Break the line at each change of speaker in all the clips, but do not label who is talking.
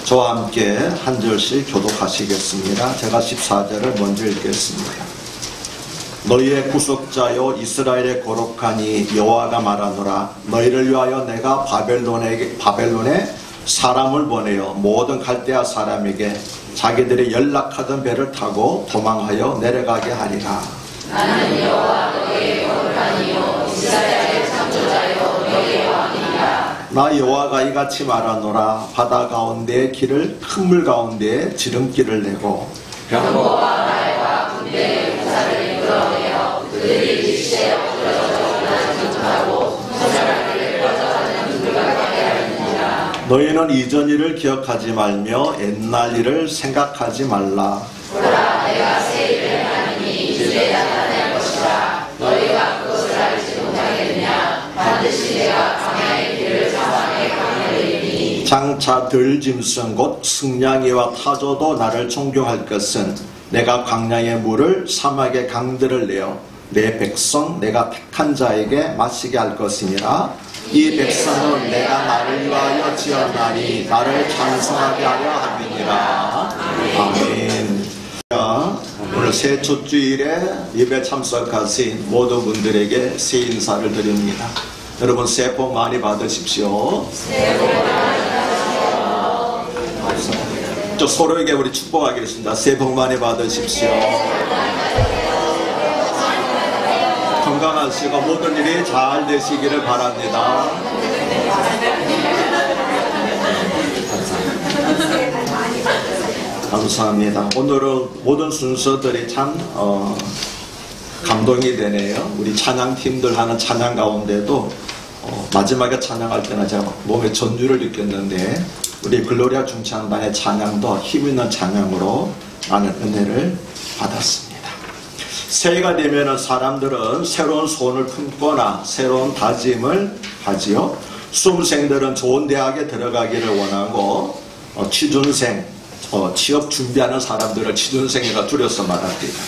저와 함께 한 절씩 교독하시겠습니다. 제가 14절을 먼저 읽겠습니다. 너희의 구속자여 이스라엘의 거룩하니 여호와가 말하노라. 너희를 위하여 내가 바벨론에 사람을 보내어 모든 갈대아 사람에게 자기들이 연락하던 배를 타고 도망하여 내려가게 하리라.
나는 여호와 너희의 거룩하니요 이스라엘의 창조자여 너희의 왕이니라.
나 여호와가 이같이 말하노라. 바다 가운데의 길을 큰 물 가운데에 지름길을 내고
병거와 말과 군대의 부사를 이끌어내어 그들이 일시에 엎드러져 등하고 선절할 길을 꺼져가는 물과 가게 하느니라.
너희는 이전 일을 기억하지 말며 옛날 일을 생각하지 말라.
보라 내가 새 일을 하느니 이제 나타낼 것이라. 너희가 그것을 알지 못하겠느냐. 반드시 내가 광야의 길을 사방에 강렬이니
장차 들짐승 곧 승냥이와 타조도 나를 존경할 것은 내가 광야의 물을 사막의 강들을 내어 내 백성 내가 택한 자에게 마시게 할 것이니라. 이 백성은 내가 나를 위하여 지었나니 나를 찬송하게 하려 함이니라. 아멘. 오늘 새 첫 주일에 예배 참석하신 모든 분들에게 새 인사를 드립니다. 여러분 새해 복 많이 받으십시오.
새해 복 많이
저 서로에게 우리 축복하겠습니다. 새해 복 많이 받으십시오. 건강하시고 모든 일이 잘 되시기를 바랍니다. 감사합니다. 오늘은 모든 순서들이 참 감동이 되네요. 우리 찬양팀들 하는 찬양 가운데도 마지막에 찬양할 때는 제가 몸에 전율을 느꼈는데 우리 글로리아 중창단의 찬양도 힘있는 찬양으로 많은 은혜를 받았습니다. 새해가 되면 사람들은 새로운 소원을 품거나 새로운 다짐을 하지요. 수험생들은 좋은 대학에 들어가기를 원하고 취준생, 취업 준비하는 사람들을 취준생이라 줄여서 말합니다.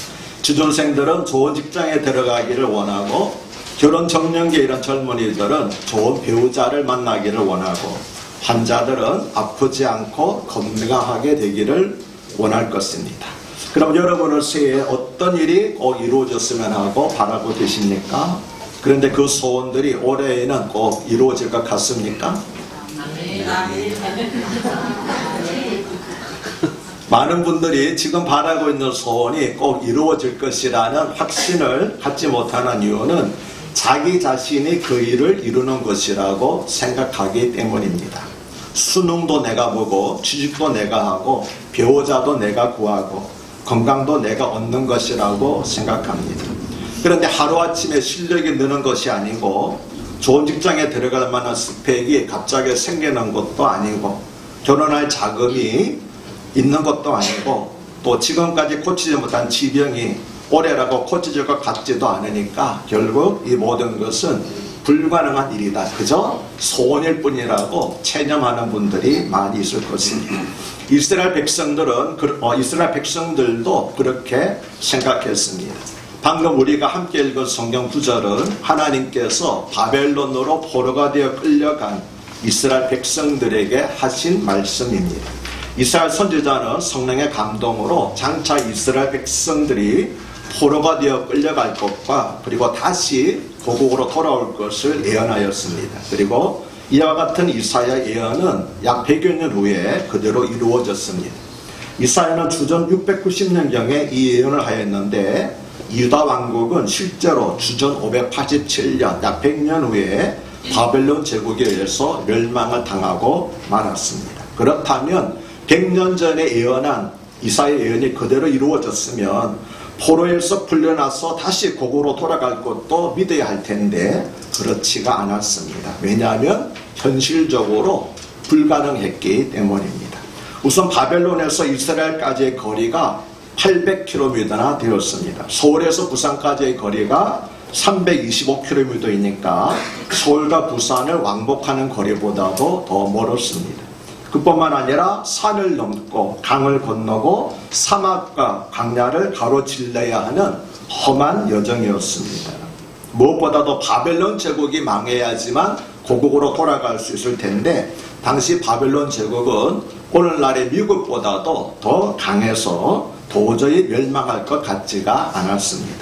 취준생들은 좋은 직장에 들어가기를 원하고 결혼 정년기에 이런 젊은이들은 좋은 배우자를 만나기를 원하고 환자들은 아프지 않고 건강하게 되기를 원할 것입니다. 그럼 여러분은 새해에 어떤 일이 꼭 이루어졌으면 하고 바라고 계십니까? 그런데 그 소원들이 올해에는 꼭 이루어질 것 같습니까? 많은 분들이 지금 바라고 있는 소원이 꼭 이루어질 것이라는 확신을 갖지 못하는 이유는 자기 자신이 그 일을 이루는 것이라고 생각하기 때문입니다. 수능도 내가 보고 취직도 내가 하고 배우자도 내가 구하고 건강도 내가 얻는 것이라고 생각합니다. 그런데 하루아침에 실력이 느는 것이 아니고 좋은 직장에 들어갈 만한 스펙이 갑자기 생기는 것도 아니고 결혼할 자금이 있는 것도 아니고 또 지금까지 고치지 못한 지병이 올해라고 고쳐질 것 같지도 않으니까 결국 이 모든 것은 불가능한 일이다. 그저 소원일 뿐이라고 체념하는 분들이 많이 있을 것입니다. 이스라엘 백성들도 그렇게 생각했습니다. 방금 우리가 함께 읽은 성경 구절은 하나님께서 바벨론으로 포로가 되어 끌려간 이스라엘 백성들에게 하신 말씀입니다. 이스라엘 선지자는 성령의 감동으로 장차 이스라엘 백성들이 포로가 되어 끌려갈 것과 그리고 다시 고국으로 돌아올 것을 예언하였습니다. 그리고 이와 같은 이사야 예언은 약 100여 년 후에 그대로 이루어졌습니다. 이사야는 주전 690년경에 이 예언을 하였는데 유다 왕국은 실제로 주전 587년 약 100년 후에 바벨론 제국에 의해서 멸망을 당하고 말았습니다. 그렇다면 100년 전에 예언한 이사야 예언이 그대로 이루어졌으면 포로에서 풀려나서 다시 고국으로 돌아갈 것도 믿어야 할 텐데 그렇지가 않았습니다. 왜냐하면 현실적으로 불가능했기 때문입니다. 우선 바벨론에서 이스라엘까지의 거리가 800km나 되었습니다. 서울에서 부산까지의 거리가 325km이니까 서울과 부산을 왕복하는 거리보다도 더 멀었습니다. 그뿐만 아니라 산을 넘고 강을 건너고 사막과 광야를 가로질러야 하는 험한 여정이었습니다. 무엇보다도 바벨론 제국이 망해야지만 고국으로 돌아갈 수 있을 텐데 당시 바벨론 제국은 오늘날의 미국보다도 더 강해서 도저히 멸망할 것 같지가 않았습니다.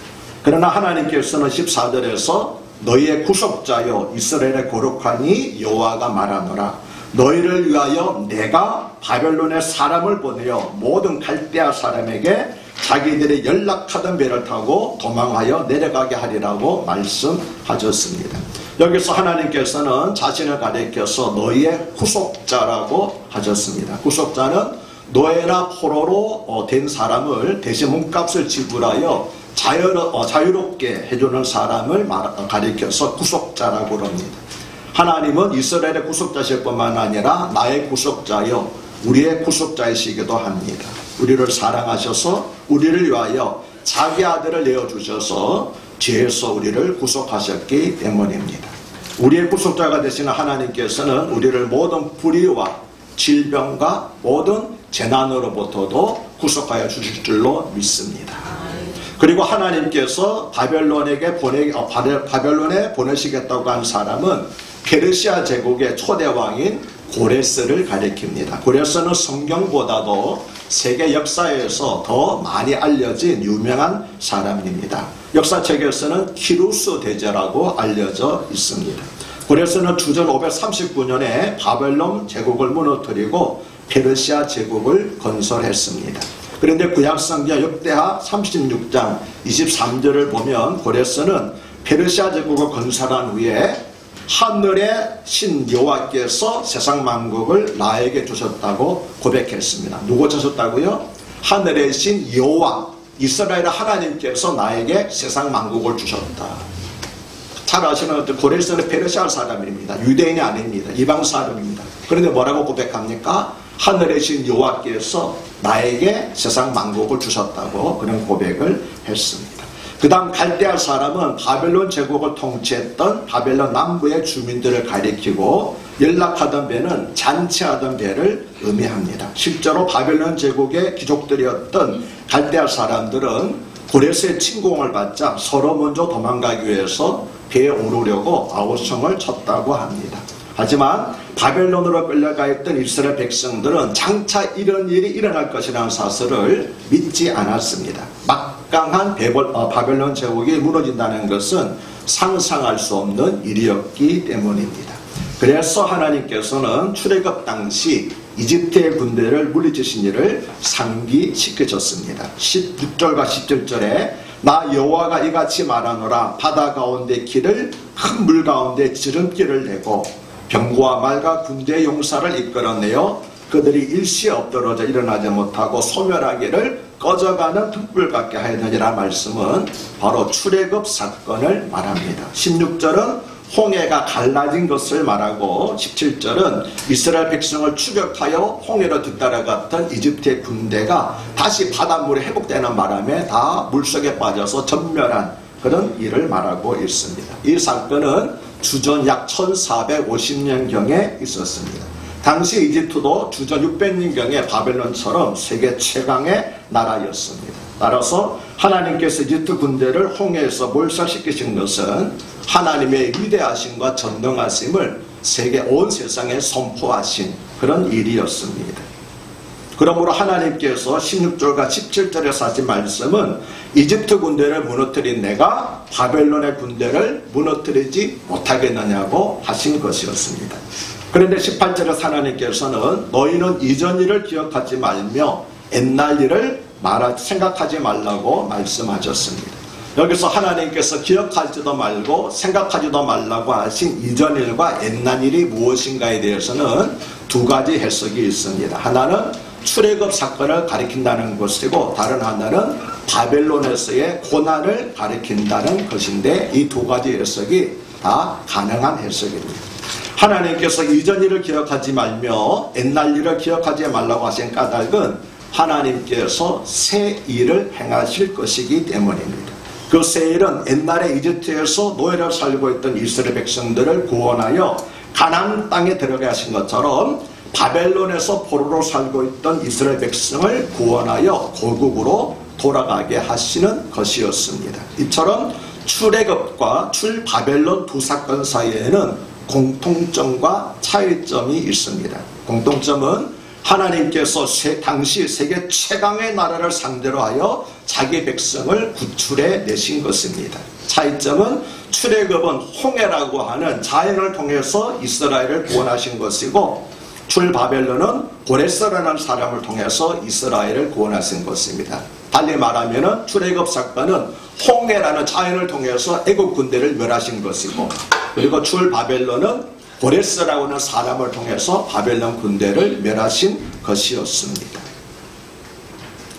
그러나 하나님께서는 14절에서 너희의 구속자여 이스라엘의 거룩하니 여호와가 말하노라. 너희를 위하여 내가 바벨론의 사람을 보내어 모든 갈대아 사람에게 자기들이 연락하던 배를 타고 도망하여 내려가게 하리라고 말씀하셨습니다. 여기서 하나님께서는 자신을 가리켜서 너희의 구속자라고 하셨습니다. 구속자는 노예나 포로로 된 사람을 대신 몸값을 지불하여 자유롭게 해주는 사람을 가리켜서 구속자라고 합니다. 하나님은 이스라엘의 구속자실 뿐만 아니라 나의 구속자여 우리의 구속자이시기도 합니다. 우리를 사랑하셔서 우리를 위하여 자기 아들을 내어주셔서 죄에서 우리를 구속하셨기 때문입니다. 우리의 구속자가 되시는 하나님께서는 우리를 모든 불의와 질병과 모든 재난으로부터도 구속하여 주실 줄로 믿습니다. 그리고 하나님께서 바벨론에 보내시겠다고 한 사람은 페르시아 제국의 초대 왕인 고레스를 가리킵니다. 고레스는 성경보다도 세계 역사에서 더 많이 알려진 유명한 사람입니다. 역사책에서는 키루스 대제라고 알려져 있습니다. 고레스는 주전 539년에 바벨론 제국을 무너뜨리고 페르시아 제국을 건설했습니다. 그런데 구약성경 역대하 36장 23절을 보면 고레스는 페르시아 제국을 건설한 후에 하늘의 신 여호와께서 세상 만국을 나에게 주셨다고 고백했습니다. 누구 주셨다고요? 하늘의 신 여호와 이스라엘 하나님께서 나에게 세상 만국을 주셨다. 잘 아시는 고레스는 페르시아 사람입니다. 유대인이 아닙니다. 이방 사람입니다. 그런데 뭐라고 고백합니까? 하늘의 신 여호와께서 나에게 세상 만국을 주셨다고 그런 고백을 했습니다. 그 다음 갈대아 사람은 바벨론 제국을 통치했던 바벨론 남부의 주민들을 가리키고 연락하던 배는 잔치하던 배를 의미합니다. 실제로 바벨론 제국의 귀족들이었던 갈대아 사람들은 고레스의 침공을 받자 서로 먼저 도망가기 위해서 배에 오르려고 아우성을 쳤다고 합니다. 하지만 바벨론으로 끌려가 있던 이스라엘 백성들은 장차 이런 일이 일어날 것이라는 사실을 믿지 않았습니다. 막강한 바벨론 제국이 무너진다는 것은 상상할 수 없는 일이었기 때문입니다. 그래서 하나님께서는 출애굽 당시 이집트의 군대를 물리치신 일을 상기시켜줬습니다. 16절과 17절에 나 여호와가 이같이 말하노라. 바다 가운데 길을 큰 물 가운데 지름길을 내고 병거와 말과 군대의 용사를 이끌어내어 그들이 일시에 엎드러져 일어나지 못하고 소멸하기를 꺼져가는 등불 같게 하였느니라 말씀은 바로 출애굽 사건을 말합니다. 16절은 홍해가 갈라진 것을 말하고 17절은 이스라엘 백성을 추격하여 홍해로 뒤따라갔던 이집트의 군대가 다시 바닷물에 회복되는 바람에 다 물속에 빠져서 전멸한 그런 일을 말하고 있습니다. 이 사건은 주전 약 1450년경에 있었습니다. 당시 이집트도 주전 600년경에 바벨론처럼 세계 최강의 나라였습니다. 따라서 하나님께서 이집트 군대를 홍해에서 몰살시키신 것은 하나님의 위대하심과 전능하심을 온 세상에 선포하신 그런 일이었습니다. 그러므로 하나님께서 16절과 17절에서 하신 말씀은 이집트 군대를 무너뜨린 내가 바벨론의 군대를 무너뜨리지 못하겠느냐고 하신 것이었습니다. 그런데 18절에서 하나님께서는 너희는 이전 일을 기억하지 말며 옛날 일을 생각하지 말라고 말씀하셨습니다. 여기서 하나님께서 기억하지도 말고 생각하지도 말라고 하신 이전 일과 옛날 일이 무엇인가에 대해서는 두 가지 해석이 있습니다. 하나는 출애굽 사건을 가리킨다는 것이고 다른 하나는 바벨론에서의 고난을 가리킨다는 것인데 이 두 가지 해석이 다 가능한 해석입니다. 하나님께서 이전 일을 기억하지 말며 옛날 일을 기억하지 말라고 하신 까닭은 하나님께서 새 일을 행하실 것이기 때문입니다. 그 새 일은 옛날에 이집트에서 노예로 살고 있던 이스라엘 백성들을 구원하여 가나안 땅에 들어가 하신 것처럼 바벨론에서 포로로 살고 있던 이스라엘 백성을 구원하여 고국으로 돌아가게 하시는 것이었습니다. 이처럼 출애굽과 출바벨론 두 사건 사이에는 공통점과 차이점이 있습니다. 공통점은 하나님께서 당시 세계 최강의 나라를 상대로 하여 자기 백성을 구출해 내신 것입니다. 차이점은 출애굽은 홍해라고 하는 자연을 통해서 이스라엘을 구원하신 것이고, 출바벨론은 고레스라는 사람을 통해서 이스라엘을 구원하신 것입니다. 달리 말하면 출애굽 사건은 홍해라는 자연을 통해서 애국 군대를 멸하신 것이고, 그리고 출바벨론은 고레스라고 하는 사람을 통해서 바벨론 군대를 멸하신 것이었습니다.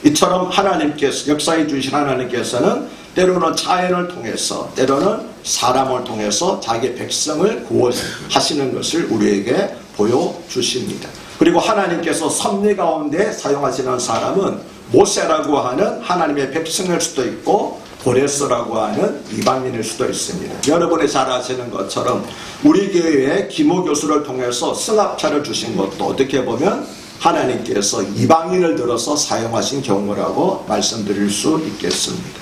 이처럼 하나님께서, 역사해 주신 하나님께서는 때로는 자연을 통해서, 때로는 사람을 통해서 자기 백성을 구원하시는 것을 우리에게 보여주십니다. 그리고 하나님께서 섭리 가운데 사용하시는 사람은 모세라고 하는 하나님의 백성일 수도 있고, 고레스라고 하는 이방인일 수도 있습니다. 여러분이 잘 아시는 것처럼 우리 교회에 김호 교수를 통해서 승합차를 주신 것도 어떻게 보면 하나님께서 이방인을 들어서 사용하신 경우라고 말씀드릴 수 있겠습니다.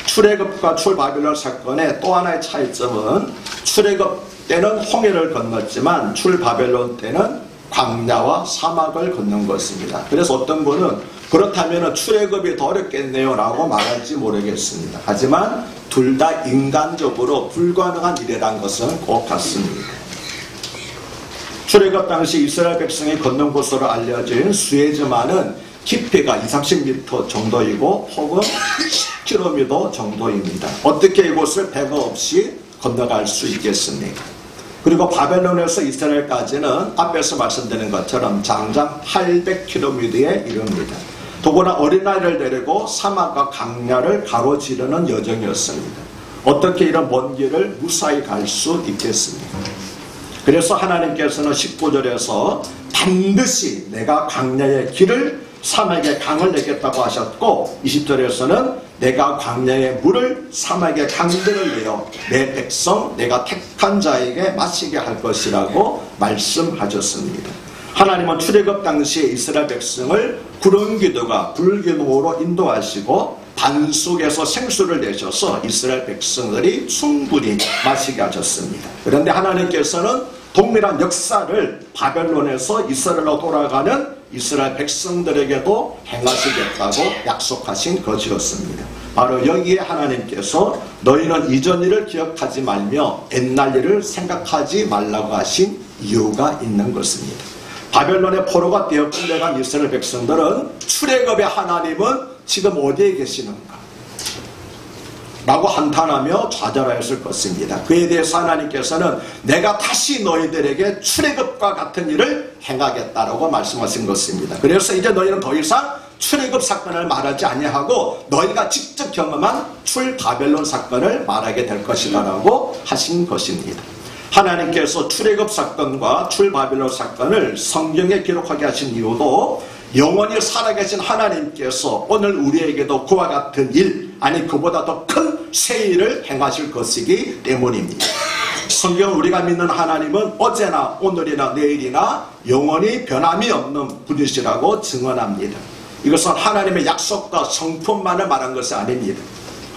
출애굽과 출바벨론 사건의 또 하나의 차이점은, 출애굽 때는 홍해를 건넜지만 출바벨론 때는 광야와 사막을 건넌 것입니다. 그래서 어떤 분은 그렇다면 출애굽이 더 어렵겠네요 라고 말할지 모르겠습니다. 하지만 둘 다 인간적으로 불가능한 일이라는 것은 꼭 같습니다. 출애굽 당시 이스라엘 백성이 건넌 곳으로 알려진 수에즈만은 깊이가 20-30m 정도이고 폭은 10km 정도입니다. 어떻게 이곳을 배가 없이 건너갈 수 있겠습니까? 그리고 바벨론에서 이스라엘까지는 앞에서 말씀드린 것처럼 장장 800km에 이릅니다. 더구나 어린아이를 데리고 사막과 강야를 가로지르는 여정이었습니다. 어떻게 이런 먼 길을 무사히 갈 수 있겠습니까? 그래서 하나님께서는 19절에서 반드시 내가 광야의 길을, 사막의 강을 내겠다고 하셨고, 20절에서는 내가 광야의 물을, 사막의 강들을 내어 내 백성 내가 택한 자에게 마시게 할 것이라고 말씀하셨습니다. 하나님은 출애굽 당시에 이스라엘 백성을 구름 기둥과 불 기둥으로 인도하시고 반 속에서 생수를 내셔서 이스라엘 백성들이 충분히 마시게 하셨습니다. 그런데 하나님께서는 동일한 역사를 바벨론에서 이스라엘로 돌아가는 이스라엘 백성들에게도 행하시겠다고 약속하신 것이었습니다. 바로 여기에 하나님께서 너희는 이전 일을 기억하지 말며 옛날 일을 생각하지 말라고 하신 이유가 있는 것입니다. 바벨론의 포로가 되어 끌려간 이스라엘 백성들은 출애굽의 하나님은 지금 어디에 계시는가? 라고 한탄하며 좌절하였을 것입니다. 그에 대해서 하나님께서는 내가 다시 너희들에게 출애굽과 같은 일을 행하겠다라고 말씀하신 것입니다. 그래서 이제 너희는 더 이상 출애굽 사건을 말하지 아니하고 너희가 직접 경험한 출바벨론 사건을 말하게 될 것이다라고 하신 것입니다. 하나님께서 출애굽 사건과 출바벨론 사건을 성경에 기록하게 하신 이유도 영원히 살아계신 하나님께서 오늘 우리에게도 그와 같은 일, 아니 그보다 더 큰 새 일을 행하실 것이기 때문입니다. 성경 우리가 믿는 하나님은 어제나 오늘이나 내일이나 영원히 변함이 없는 분이시라고 증언합니다. 이것은 하나님의 약속과 성품만을 말한 것이 아닙니다.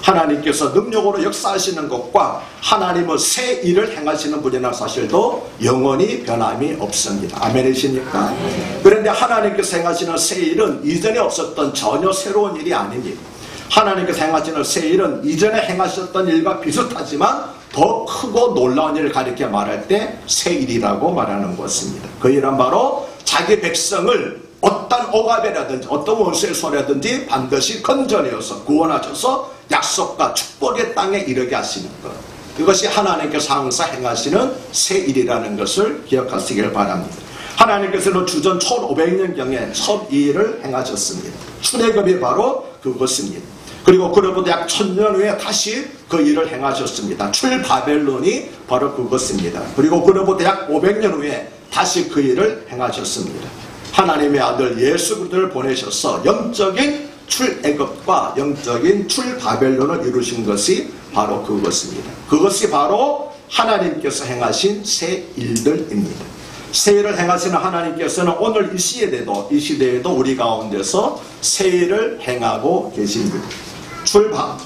하나님께서 능력으로 역사하시는 것과 하나님은 새 일을 행하시는 분이라는 사실도 영원히 변함이 없습니다. 아멘이십니까? 그런데 하나님께서 행하시는 새 일은 이전에 없었던 전혀 새로운 일이 아닙니다. 하나님께서 행하시는 새 일은 이전에 행하셨던 일과 비슷하지만 더 크고 놀라운 일을 가리켜 말할 때 새 일이라고 말하는 것입니다. 그 일은 바로 자기 백성을 어떤 억압이라든지 어떤 원수의 손이라든지 반드시 건져내어서 구원하셔서 약속과 축복의 땅에 이르게 하시는 것, 그것이 하나님께서 항상 행하시는 새 일이라는 것을 기억하시길 바랍니다. 하나님께서는 주전 1500년경에 첫 일을 행하셨습니다. 출애굽이 바로 그것입니다. 그리고 그로부터 약 1000년 후에 다시 그 일을 행하셨습니다. 출바벨론이 바로 그것입니다. 그리고 그로부터 약 500년 후에 다시 그 일을 행하셨습니다. 하나님의 아들 예수 그리스도를 보내셔서 영적인 출애굽과 영적인 출바벨론을 이루신 것이 바로 그것입니다. 그것이 바로 하나님께서 행하신 새 일들입니다. 새 일을 행하시는 하나님께서는 오늘 이 시대에도 우리 가운데서 새 일을 행하고 계십니다.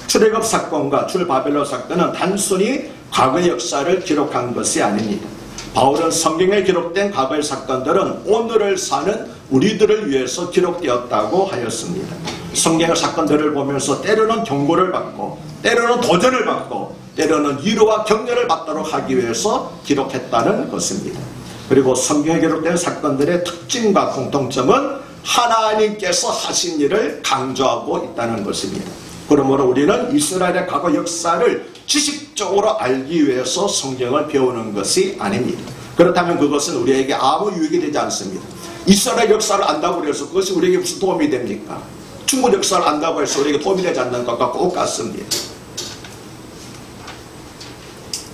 출애굽 사건과 출바벨론 사건은 단순히 과거의 역사를 기록한 것이 아닙니다. 바울은 성경에 기록된 과거의 사건들은 오늘을 사는 우리들을 위해서 기록되었다고 하였습니다. 성경의 사건들을 보면서 때로는 경고를 받고 때로는 도전을 받고 때로는 위로와 격려를 받도록 하기 위해서 기록했다는 것입니다. 그리고 성경에 기록된 사건들의 특징과 공통점은 하나님께서 하신 일을 강조하고 있다는 것입니다. 그러므로 우리는 이스라엘의 과거 역사를 지식적으로 알기 위해서 성경을 배우는 것이 아닙니다. 그렇다면 그것은 우리에게 아무 유익이 되지 않습니다. 이스라엘 역사를 안다고 해서 그것이 우리에게 무슨 도움이 됩니까? 중국 역사를 안다고 해서 우리에게 도움이 되지 않는 것과 꼭 같습니다.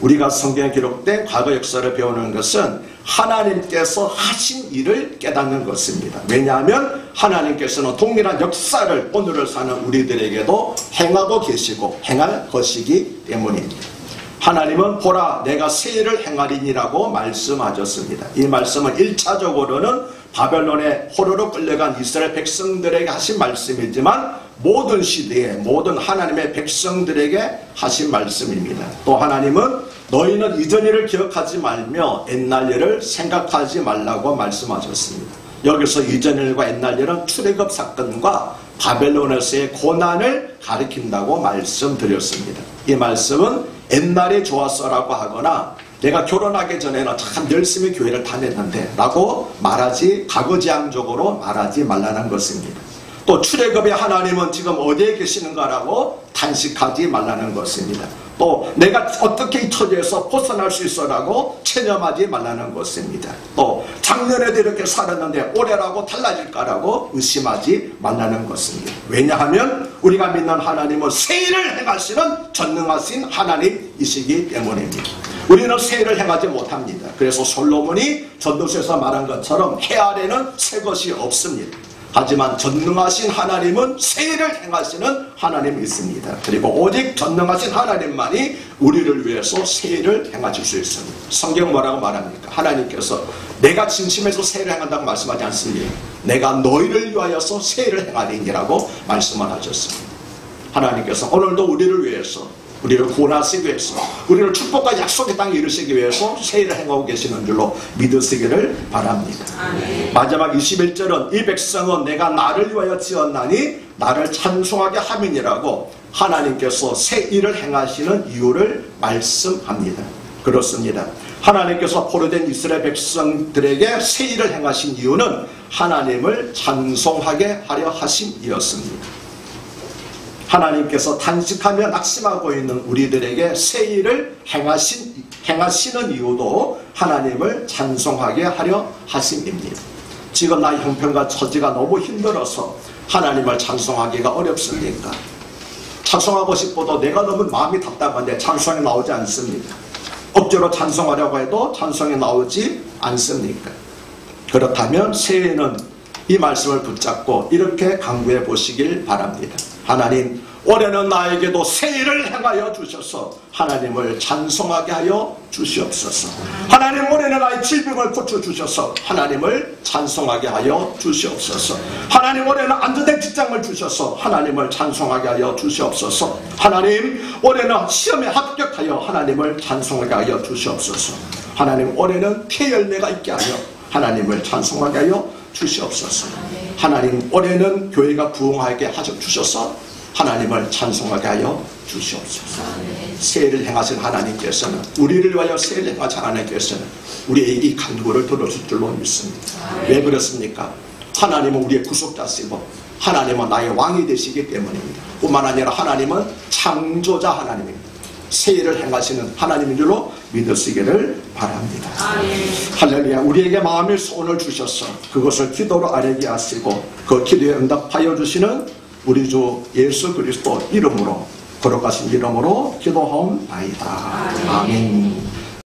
우리가 성경에 기록된 과거 역사를 배우는 것은 하나님께서 하신 일을 깨닫는 것입니다. 왜냐하면 하나님께서는 동일한 역사를 오늘을 사는 우리들에게도 행하고 계시고 행할 것이기 때문입니다. 하나님은 보라 내가 새 일을 행하리니라고 말씀하셨습니다. 이 말씀은 1차적으로는 바벨론에 포로로 끌려간 이스라엘 백성들에게 하신 말씀이지만 모든 시대에 모든 하나님의 백성들에게 하신 말씀입니다. 또 하나님은 너희는 이전 일을 기억하지 말며 옛날 일을 생각하지 말라고 말씀하셨습니다. 여기서 이전 일과 옛날 일은 출애굽 사건과 바벨론에서의 고난을 가리킨다고 말씀드렸습니다. 이 말씀은 옛날에 좋았어라고 하거나 내가 결혼하기 전에는 참 열심히 교회를 다녔는데 라고 말하지 가거지향적으로 말하지 말라는 것입니다. 또 출애굽의 하나님은 지금 어디에 계시는가라고 단식하지 말라는 것입니다. 또 내가 어떻게 이 처지에서 벗어날 수 있어라고 체념하지 말라는 것입니다. 또 작년에도 이렇게 살았는데 올해라고 달라질까라고 의심하지 말라는 것입니다. 왜냐하면 우리가 믿는 하나님은 새 일을 행하시는 전능하신 하나님이시기 때문입니다. 우리는 새 일을 행하지 못합니다. 그래서 솔로몬이 전도서에서 말한 것처럼 해 아래는 새 것이 없습니다. 하지만 전능하신 하나님은 새 일을 행하시는 하나님이 있습니다. 그리고 오직 전능하신 하나님만이 우리를 위해서 새 일을 행하실 수 있습니다. 성경 뭐라고 말합니까? 하나님께서 내가 진심에서 새 일을 행한다고 말씀하지 않습니다. 내가 너희를 위하여서 새 일을 행하리니라고 말씀을 하셨습니다. 하나님께서 오늘도 우리를 위해서 우리를 구원하시기 위해서 우리를 축복과 약속의 땅에 이르시기 위해서 새 일을 행하고 계시는 줄로 믿으시기를 바랍니다. 아멘. 마지막 21절은 이 백성은 내가 나를 위하여 지었나니 나를 찬송하게 함이니라고 하나님께서 새 일을 행하시는 이유를 말씀합니다. 그렇습니다. 하나님께서 포로된 이스라엘 백성들에게 새 일을 행하신 이유는 하나님을 찬송하게 하려 하심이었습니다. 하나님께서 단식하며 낙심하고 있는 우리들에게 새 일을 행하시는 이유도 하나님을 찬송하게 하려 하심입니다. 지금 나의 형편과 처지가 너무 힘들어서 하나님을 찬송하기가 어렵습니까? 찬송하고 싶어도 내가 너무 마음이 답답한데 찬송이 나오지 않습니다. 억지로 찬송하려고 해도 찬송이 나오지 않습니까? 그렇다면 새해는 이 말씀을 붙잡고 이렇게 강구해 보시길 바랍니다. 하나님, 올해는 나에게도 새 일을 행하여 주셔서 하나님을 찬송하게 하여 주시옵소서. 하나님, 올해는 나의 질병을 고쳐주셔서 하나님을 찬송하게 하여 주시옵소서. 하나님, 올해는 안정된 직장을 주셔서 하나님을 찬송하게 하여 주시옵소서. 하나님, 올해는 시험에 합격하여 하나님을 찬송하게 하여 주시옵소서. 하나님, 올해는 피의 열매가 있게 하여 하나님을 찬송하게 하여 주시옵소서. 하나님, 올해는 교회가 부흥하게 하셔 주셔서 하나님을 찬송하게 하여 주시옵소서. 새해를 행하신 하나님께서는 우리를 위하여 새해를 행하신 하나님께서는 우리의 이 간구를 들어줄 줄로 믿습니다. 왜 그렇습니까? 하나님은 우리의 구속자시고 하나님은 나의 왕이 되시기 때문입니다. 뿐만 아니라 하나님은 창조자 하나님입니다. 새해를 행하시는 하나님인 줄로 믿으시기를 바랍니다. 할렐루야. 우리에게 마음의 소원을 주셔서 그것을 기도로 아뢰게 하시고 그 기도에 응답하여 주시는 우리 주 예수 그리스도 이름으로 걸어가신 이름으로 기도하옵나이다. 아멘.